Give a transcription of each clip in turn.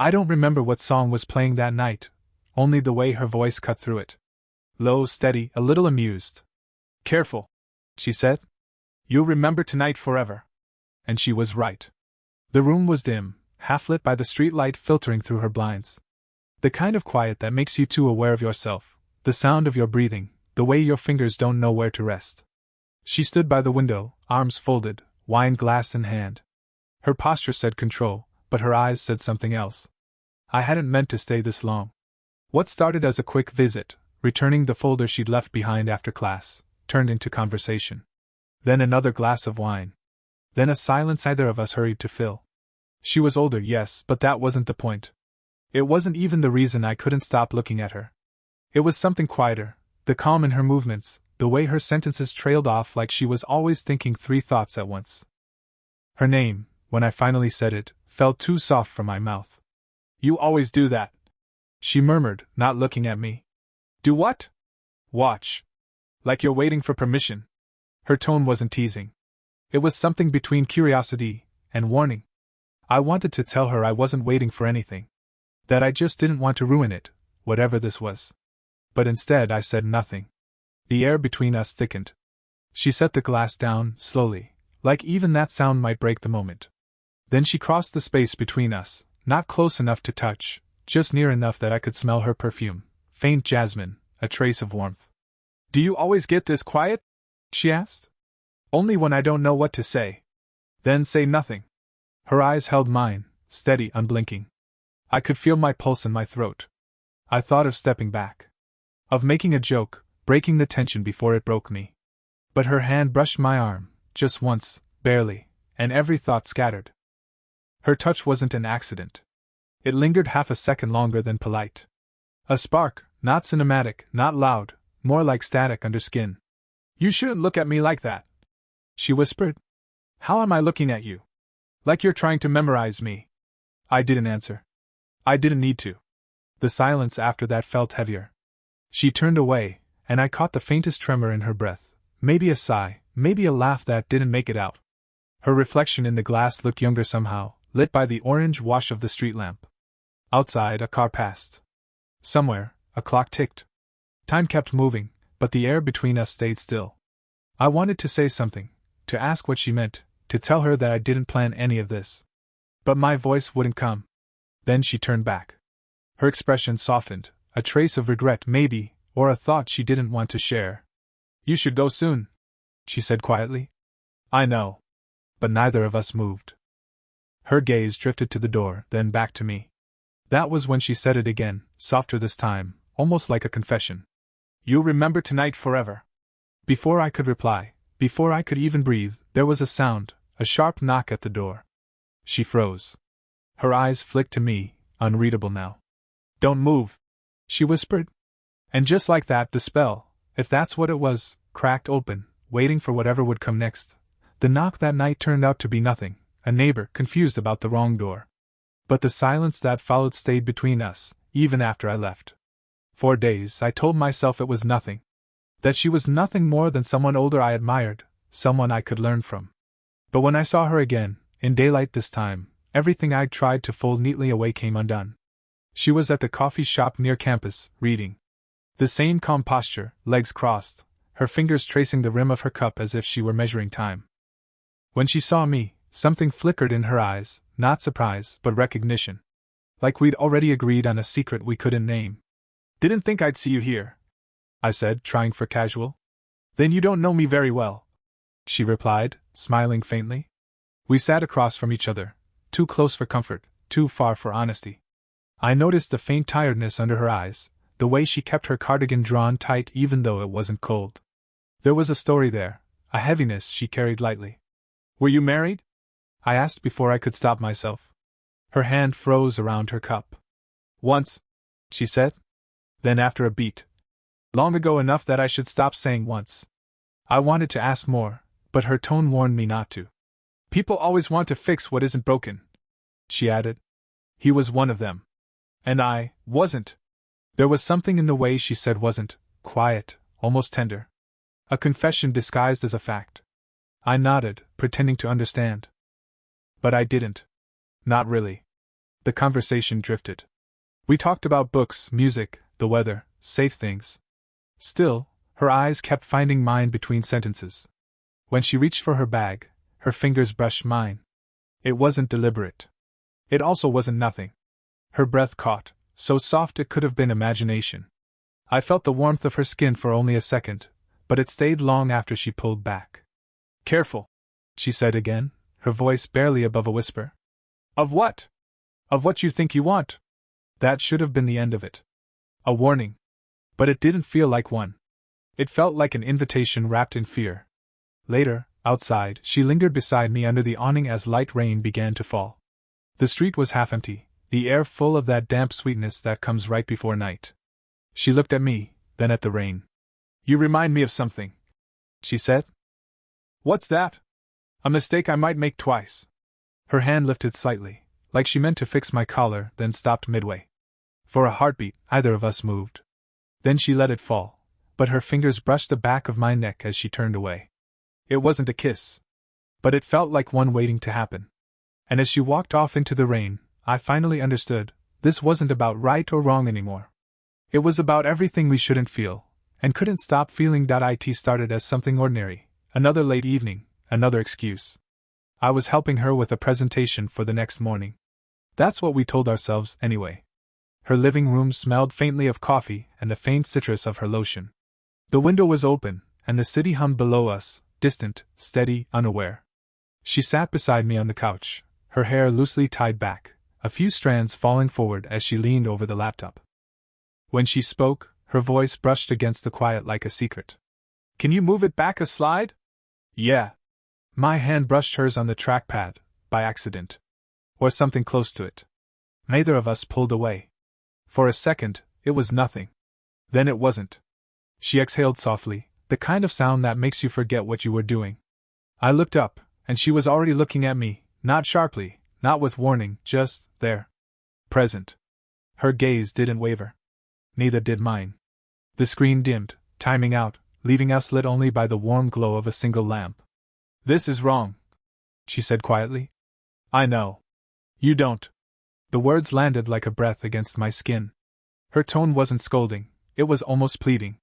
I don't remember what song was playing that night, only the way her voice cut through it. Low, steady, a little amused. "Careful," she said. "You'll remember tonight forever." And she was right. The room was dim, half lit by the street light filtering through her blinds. The kind of quiet that makes you too aware of yourself, the sound of your breathing, the way your fingers don't know where to rest. She stood by the window, arms folded, wine glass in hand. Her posture said control, but her eyes said something else. I hadn't meant to stay this long. What started as a quick visit, returning the folder she'd left behind after class, turned into conversation. Then another glass of wine. Then a silence neither of us hurried to fill. She was older, yes, but that wasn't the point. It wasn't even the reason I couldn't stop looking at her. It was something quieter, the calm in her movements, the way her sentences trailed off like she was always thinking 3 thoughts at once. Her name, when I finally said it, felt too soft for my mouth. "You always do that," she murmured, not looking at me. "Do what?" "Watch. Like you're waiting for permission." Her tone wasn't teasing. It was something between curiosity and warning. I wanted to tell her I wasn't waiting for anything. That I just didn't want to ruin it, whatever this was. But instead I said nothing. The air between us thickened. She set the glass down, slowly, like even that sound might break the moment. Then she crossed the space between us, not close enough to touch, just near enough that I could smell her perfume, faint jasmine, a trace of warmth. "Do you always get this quiet?" she asked. "Only when I don't know what to say." "Then say nothing." Her eyes held mine, steady, unblinking. I could feel my pulse in my throat. I thought of stepping back. Of making a joke, breaking the tension before it broke me. But her hand brushed my arm, just once, barely, and every thought scattered. Her touch wasn't an accident. It lingered half a second longer than polite. A spark, not cinematic, not loud, more like static under skin. "You shouldn't look at me like that," she whispered. "How am I looking at you? Like you're trying to memorize me." I didn't answer. I didn't need to. The silence after that felt heavier. She turned away, and I caught the faintest tremor in her breath, maybe a sigh, maybe a laugh that didn't make it out. Her reflection in the glass looked younger somehow, lit by the orange wash of the street lamp. Outside, a car passed. Somewhere, a clock ticked. Time kept moving, but the air between us stayed still. I wanted to say something, to ask what she meant, to tell her that I didn't plan any of this. But my voice wouldn't come. Then she turned back. Her expression softened, a trace of regret maybe, or a thought she didn't want to share. "You should go soon," she said quietly. "I know." But neither of us moved. Her gaze drifted to the door, then back to me. That was when she said it again, softer this time, almost like a confession. "You'll remember tonight forever." Before I could reply, before I could even breathe, there was a sound, a sharp knock at the door. She froze. Her eyes flicked to me, unreadable now. "Don't move," she whispered. And just like that, the spell, if that's what it was, cracked open, waiting for whatever would come next. The knock that night turned out to be nothing, a neighbor confused about the wrong door. But the silence that followed stayed between us, even after I left. For days I told myself it was nothing. That she was nothing more than someone older I admired, someone I could learn from. But when I saw her again, in daylight this time, everything I'd tried to fold neatly away came undone. She was at the coffee shop near campus, reading. The same calm posture, legs crossed, her fingers tracing the rim of her cup as if she were measuring time. When she saw me, something flickered in her eyes, not surprise, but recognition. Like we'd already agreed on a secret we couldn't name. "Didn't think I'd see you here," I said, trying for casual. "Then you don't know me very well," she replied, smiling faintly. We sat across from each other, too close for comfort, too far for honesty. I noticed the faint tiredness under her eyes, the way she kept her cardigan drawn tight even though it wasn't cold. There was a story there, a heaviness she carried lightly. "Were you married?" I asked before I could stop myself. Her hand froze around her cup. "Once," she said. Then after a beat. "Long ago enough that I should stop saying once." I wanted to ask more, but her tone warned me not to. "People always want to fix what isn't broken," she added. "He was one of them. And I wasn't." There was something in the way she said wasn't, quiet, almost tender. A confession disguised as a fact. I nodded, pretending to understand. But I didn't. Not really. The conversation drifted. We talked about books, music, the weather, safe things. Still, her eyes kept finding mine between sentences. When she reached for her bag, her fingers brushed mine. It wasn't deliberate. It also wasn't nothing. Her breath caught, so soft it could have been imagination. I felt the warmth of her skin for only a second, but it stayed long after she pulled back. "Careful," she said again, her voice barely above a whisper. "Of what? Of what you think you want?" That should have been the end of it. A warning. But it didn't feel like one. It felt like an invitation wrapped in fear. Later, outside, she lingered beside me under the awning as light rain began to fall. The street was half empty, the air full of that damp sweetness that comes right before night. She looked at me, then at the rain. "You remind me of something," she said. "What's that?" "A mistake I might make twice." Her hand lifted slightly, like she meant to fix my collar, then stopped midway. For a heartbeat, either of us moved. Then she let it fall, but her fingers brushed the back of my neck as she turned away. It wasn't a kiss, but it felt like one waiting to happen. And as she walked off into the rain, I finally understood, this wasn't about right or wrong anymore. It was about everything we shouldn't feel, and couldn't stop feeling. It started as something ordinary, another late evening, another excuse. I was helping her with a presentation for the next morning. That's what we told ourselves anyway. Her living room smelled faintly of coffee and the faint citrus of her lotion. The window was open, and the city hummed below us, distant, steady, unaware. She sat beside me on the couch, her hair loosely tied back, a few strands falling forward as she leaned over the laptop. When she spoke, her voice brushed against the quiet like a secret. "Can you move it back a slide?" "Yeah." My hand brushed hers on the trackpad, by accident. Or something close to it. Neither of us pulled away. For a second, it was nothing. Then it wasn't. She exhaled softly, the kind of sound that makes you forget what you were doing. I looked up, and she was already looking at me, not sharply, not with warning, just there. Present. Her gaze didn't waver. Neither did mine. The screen dimmed, timing out, leaving us lit only by the warm glow of a single lamp. "This is wrong," she said quietly. "I know. You don't." The words landed like a breath against my skin. Her tone wasn't scolding, it was almost pleading.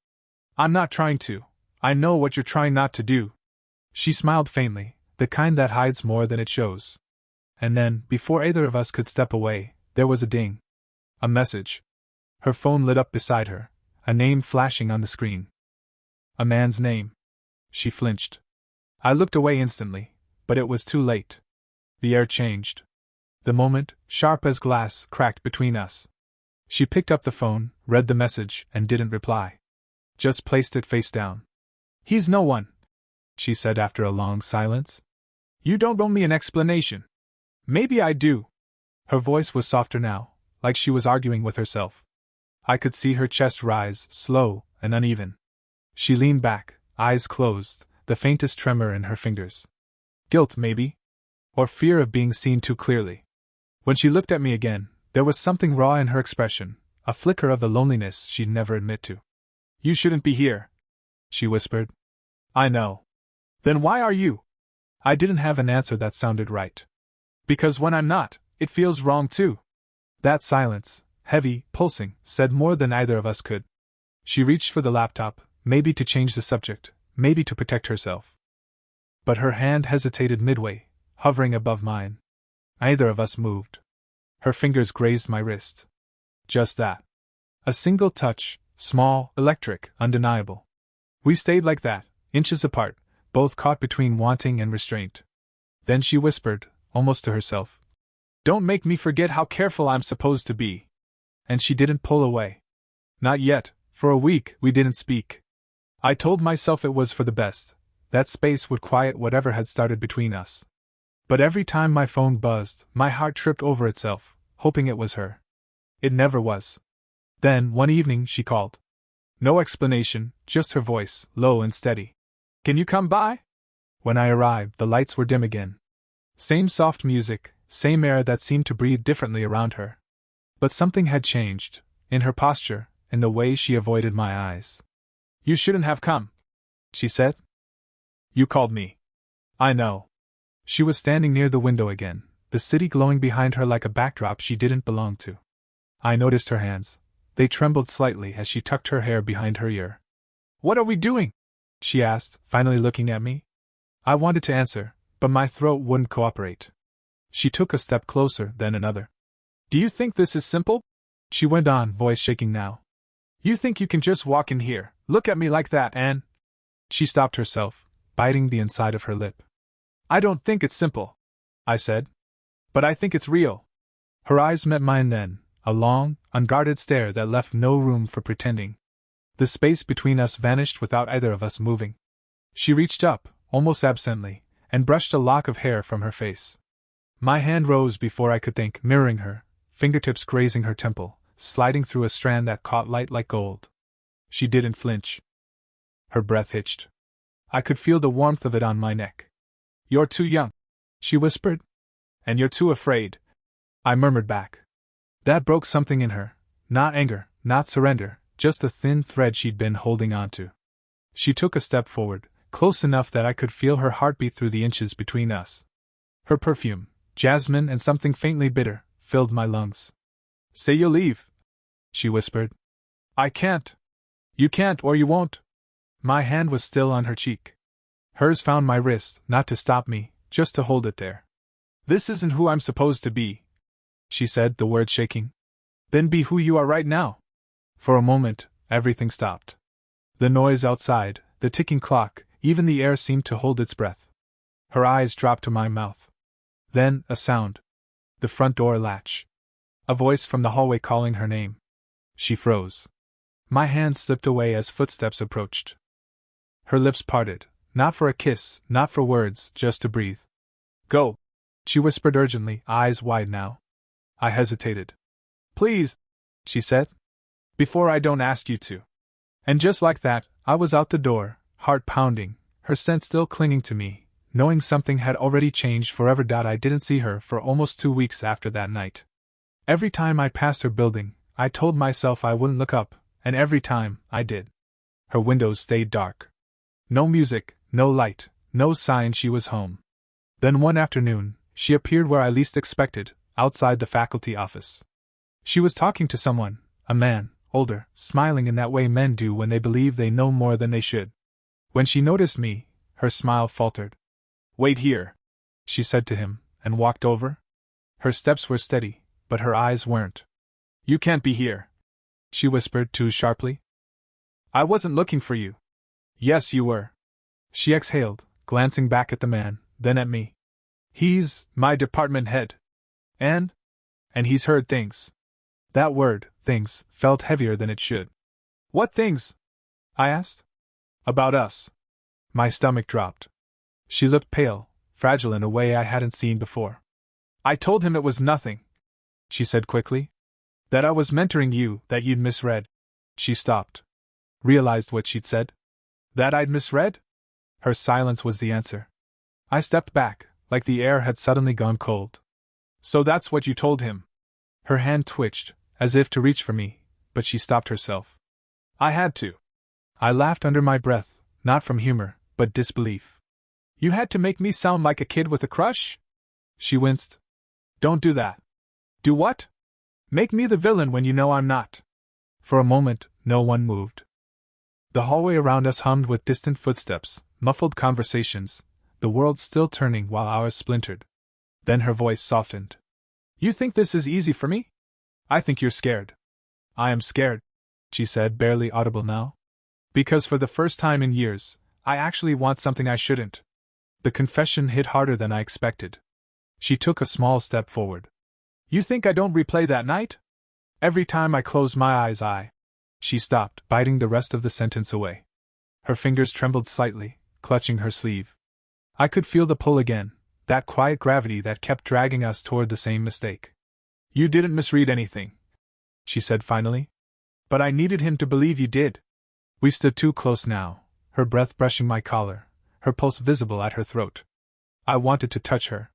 "I'm not trying to. I know what you're trying not to do." She smiled faintly, the kind that hides more than it shows. And then, before either of us could step away, there was a ding. A message. Her phone lit up beside her, a name flashing on the screen. A man's name. She flinched. I looked away instantly, but it was too late. The air changed. The moment, sharp as glass, cracked between us. She picked up the phone, read the message, and didn't reply. Just placed it face down. "He's no one," she said after a long silence. "You don't owe me an explanation." "Maybe I do." Her voice was softer now, like she was arguing with herself. I could see her chest rise, slow and uneven. She leaned back, eyes closed, the faintest tremor in her fingers. Guilt, maybe? Or fear of being seen too clearly. When she looked at me again, there was something raw in her expression, a flicker of the loneliness she'd never admit to. "You shouldn't be here," she whispered. "I know." "Then why are you?" I didn't have an answer that sounded right. "Because when I'm not, it feels wrong too." That silence, heavy, pulsing, said more than either of us could. She reached for the laptop, maybe to change the subject, maybe to protect herself. But her hand hesitated midway, hovering above mine. Neither of us moved. Her fingers grazed my wrist. Just that. A single touch, small, electric, undeniable. We stayed like that, inches apart, both caught between wanting and restraint. Then she whispered, almost to herself, "Don't make me forget how careful I'm supposed to be." And she didn't pull away. Not yet. For a week, we didn't speak. I told myself it was for the best. That space would quiet whatever had started between us. But every time my phone buzzed, my heart tripped over itself, hoping it was her. It never was. Then, one evening, she called. No explanation, just her voice, low and steady. "Can you come by?" When I arrived, the lights were dim again. Same soft music, same air that seemed to breathe differently around her. But something had changed, in her posture, in the way she avoided my eyes. "You shouldn't have come," she said. "You called me." "I know." She was standing near the window again, the city glowing behind her like a backdrop she didn't belong to. I noticed her hands. They trembled slightly as she tucked her hair behind her ear. "What are we doing?" she asked, finally looking at me. I wanted to answer, but my throat wouldn't cooperate. She took a step closer, then another. "Do you think this is simple?" she went on, voice shaking now. "You think you can just walk in here, look at me like that, and—" She stopped herself, biting the inside of her lip. "I don't think it's simple," I said. "But I think it's real." Her eyes met mine then, a long, unguarded stare that left no room for pretending. The space between us vanished without either of us moving. She reached up, almost absently, and brushed a lock of hair from her face. My hand rose before I could think, mirroring her, fingertips grazing her temple, sliding through a strand that caught light like gold. She didn't flinch. Her breath hitched. I could feel the warmth of it on my neck. "You're too young," she whispered. "And you're too afraid," I murmured back. That broke something in her. Not anger, not surrender, just the thin thread she'd been holding on to. She took a step forward, close enough that I could feel her heartbeat through the inches between us. Her perfume, jasmine and something faintly bitter, filled my lungs. "Say you'll leave," she whispered. "I can't." "You can't or you won't." My hand was still on her cheek. Hers found my wrist, not to stop me, just to hold it there. "This isn't who I'm supposed to be," she said, the words shaking. "Then be who you are right now." For a moment, everything stopped. The noise outside, the ticking clock, even the air seemed to hold its breath. Her eyes dropped to my mouth. Then, a sound. The front door latch. A voice from the hallway calling her name. She froze. My hand slipped away as footsteps approached. Her lips parted, not for a kiss, not for words, just to breathe. "Go," she whispered urgently, eyes wide now. I hesitated. "Please," she said. "Before I don't ask you to." And just like that, I was out the door, heart pounding, her scent still clinging to me, knowing something had already changed forever. I didn't see her for almost 2 weeks after that night. Every time I passed her building, I told myself I wouldn't look up, and every time, I did. Her windows stayed dark. No music, no light, no sign she was home. Then one afternoon, she appeared where I least expected, outside the faculty office. She was talking to someone, a man, older, smiling in that way men do when they believe they know more than they should. When she noticed me, her smile faltered. "Wait here," she said to him, and walked over. Her steps were steady, but her eyes weren't. "You can't be here," she whispered too sharply. "I wasn't looking for you." "Yes, you were," she exhaled, glancing back at the man, then at me. "He's my department head. And he's heard things." That word, things, felt heavier than it should. "What things?" I asked. "About us." My stomach dropped. She looked pale, fragile in a way I hadn't seen before. "I told him it was nothing," she said quickly. "That I was mentoring you, that you'd misread." She stopped. Realized what she'd said. That I'd misread? Her silence was the answer. I stepped back, like the air had suddenly gone cold. "So that's what you told him?" Her hand twitched, as if to reach for me, but she stopped herself. "I had to." I laughed under my breath, not from humor, but disbelief. "You had to make me sound like a kid with a crush?" She winced. "Don't do that." "Do what?" "Make me the villain when you know I'm not." For a moment, no one moved. The hallway around us hummed with distant footsteps, muffled conversations, the world still turning while ours splintered. Then her voice softened. "You think this is easy for me? I think you're scared." "I am scared," she said, barely audible now. "Because for the first time in years, I actually want something I shouldn't." The confession hit harder than I expected. She took a small step forward. "You think I don't replay that night? Every time I close my eyes I—" She stopped, biting the rest of the sentence away. Her fingers trembled slightly, clutching her sleeve. I could feel the pull again, that quiet gravity that kept dragging us toward the same mistake. "You didn't misread anything," she said finally. "But I needed him to believe you did." We stood too close now, her breath brushing my collar, her pulse visible at her throat. I wanted to touch her.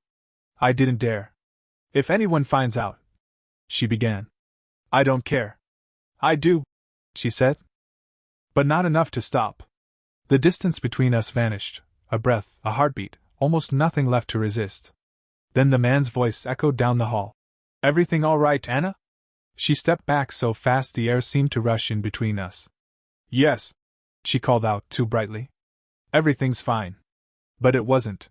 I didn't dare. "If anyone finds out," she began. "I don't care." "I do," she said. But not enough to stop. The distance between us vanished, a breath, a heartbeat, almost nothing left to resist. Then the man's voice echoed down the hall. Everything all right, Anna? She stepped back so fast the air seemed to rush in between us. Yes, she called out too brightly. Everything's fine. But it wasn't.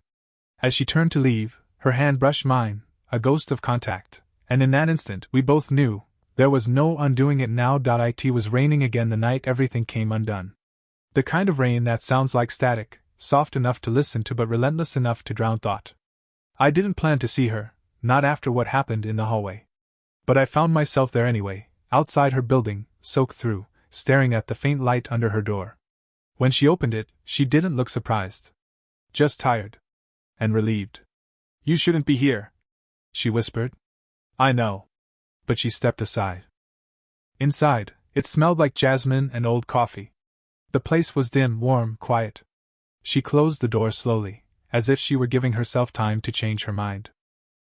As she turned to leave, her hand brushed mine, a ghost of contact, and in that instant we both knew there was no undoing it now. It was raining again the night everything came undone. The kind of rain that sounds like static, soft enough to listen to but relentless enough to drown thought. I didn't plan to see her, not after what happened in the hallway. But I found myself there anyway, outside her building, soaked through, staring at the faint light under her door. When she opened it, she didn't look surprised. Just tired. And relieved. You shouldn't be here, she whispered. I know. But she stepped aside. Inside, it smelled like jasmine and old coffee. The place was dim, warm, quiet. She closed the door slowly, as if she were giving herself time to change her mind.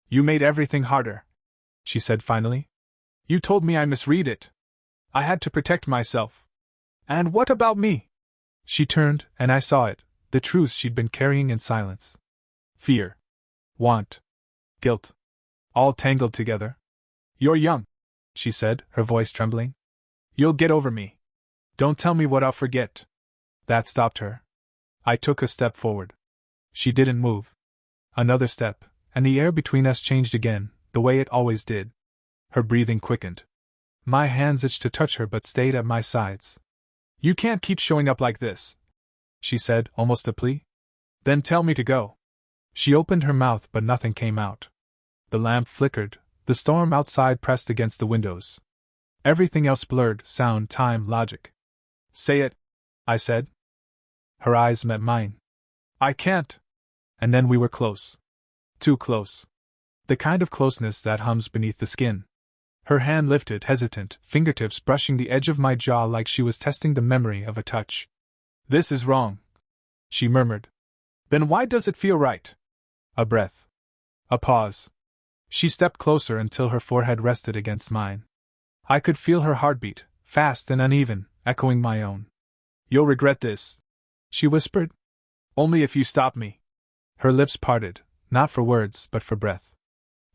You made everything harder, she said finally. You told me I misread it. I had to protect myself. And what about me? She turned, and I saw it, the truth she'd been carrying in silence. Fear. Want. Guilt. All tangled together. You're young, she said, her voice trembling. You'll get over me. Don't tell me what I'll forget. That stopped her. I took a step forward. She didn't move. Another step, and the air between us changed again, the way it always did. Her breathing quickened. My hands itched to touch her but stayed at my sides. You can't keep showing up like this, she said, almost a plea. Then tell me to go. She opened her mouth but nothing came out. The lamp flickered, the storm outside pressed against the windows. Everything else blurred, sound, time, logic. Say it, I said. Her eyes met mine. I can't. And then we were close. Too close. The kind of closeness that hums beneath the skin. Her hand lifted, hesitant, fingertips brushing the edge of my jaw like she was testing the memory of a touch. This is wrong, she murmured. Then why does it feel right? A breath. A pause. She stepped closer until her forehead rested against mine. I could feel her heartbeat, fast and uneven, echoing my own. You'll regret this, she whispered. Only if you stop me. Her lips parted, not for words but for breath.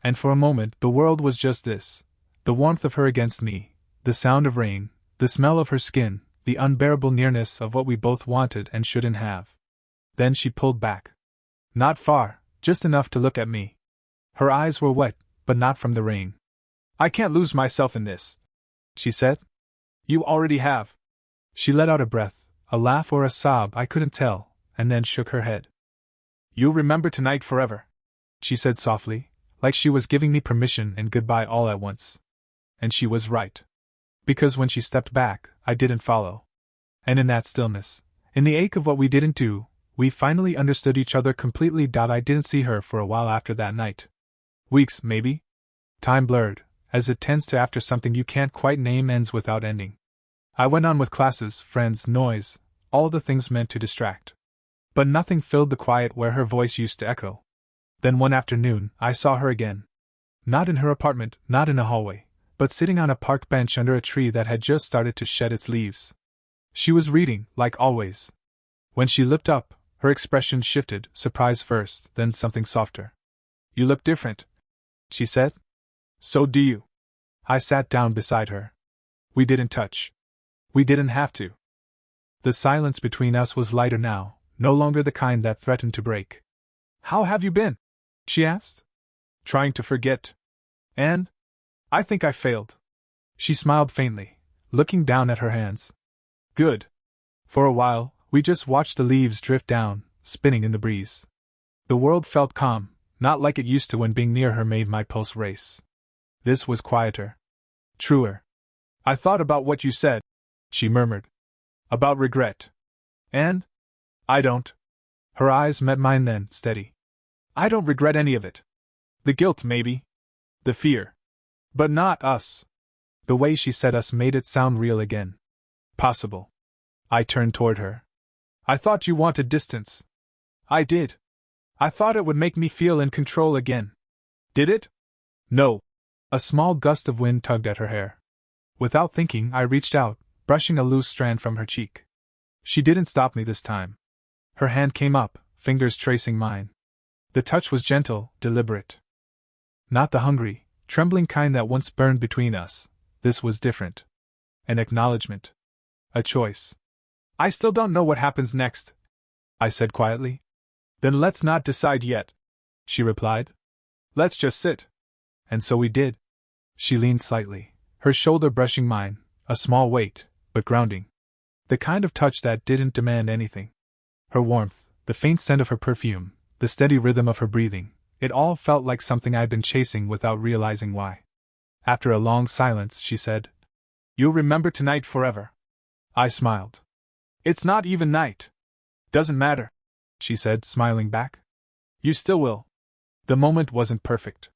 And for a moment the world was just this. The warmth of her against me, the sound of rain, the smell of her skin, the unbearable nearness of what we both wanted and shouldn't have. Then she pulled back. Not far, just enough to look at me. Her eyes were wet, but not from the rain. I can't lose myself in this, she said. You already have. She let out a breath, a laugh or a sob I couldn't tell, and then shook her head. You'll remember tonight forever, she said softly, like she was giving me permission and goodbye all at once. And she was right. Because when she stepped back, I didn't follow. And in that stillness, in the ache of what we didn't do, we finally understood each other completely. I didn't see her for a while after that night. Weeks, maybe? Time blurred, as it tends to after something you can't quite name ends without ending. I went on with classes, friends, noise, all the things meant to distract. But nothing filled the quiet where her voice used to echo. Then one afternoon, I saw her again. Not in her apartment, not in a hallway, but sitting on a park bench under a tree that had just started to shed its leaves. She was reading, like always. When she looked up, her expression shifted, surprise first, then something softer. You look different, she said. So do you. I sat down beside her. We didn't touch. We didn't have to. The silence between us was lighter now, no longer the kind that threatened to break. How have you been? She asked. Trying to forget. And? I think I failed. She smiled faintly, looking down at her hands. Good. For a while, we just watched the leaves drift down, spinning in the breeze. The world felt calm, not like it used to when being near her made my pulse race. This was quieter. Truer. I thought about what you said, she murmured. About regret. And? I don't. Her eyes met mine then, steady. I don't regret any of it. The guilt, maybe. The fear. But not us. The way she said us made it sound real again. Possible. I turned toward her. I thought you wanted distance. I did. I thought it would make me feel in control again. Did it? No. A small gust of wind tugged at her hair. Without thinking, I reached out, brushing a loose strand from her cheek. She didn't stop me this time. Her hand came up, fingers tracing mine. The touch was gentle, deliberate. Not the hungry, trembling kind that once burned between us. This was different. An acknowledgement. A choice. I still don't know what happens next, I said quietly. Then let's not decide yet, she replied. Let's just sit. And so we did. She leaned slightly, her shoulder brushing mine, a small weight, but grounding. The kind of touch that didn't demand anything. Her warmth, the faint scent of her perfume, the steady rhythm of her breathing, it all felt like something I'd been chasing without realizing why. After a long silence, she said, You'll remember tonight forever. I smiled. It's not even night. Doesn't matter, she said, smiling back. You still will. The moment wasn't perfect.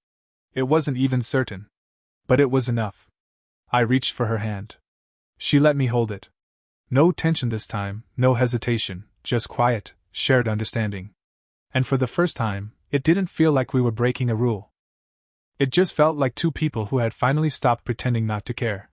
It wasn't even certain. But it was enough. I reached for her hand. She let me hold it. No tension this time, no hesitation, just quiet, shared understanding. And for the first time, it didn't feel like we were breaking a rule. It just felt like two people who had finally stopped pretending not to care.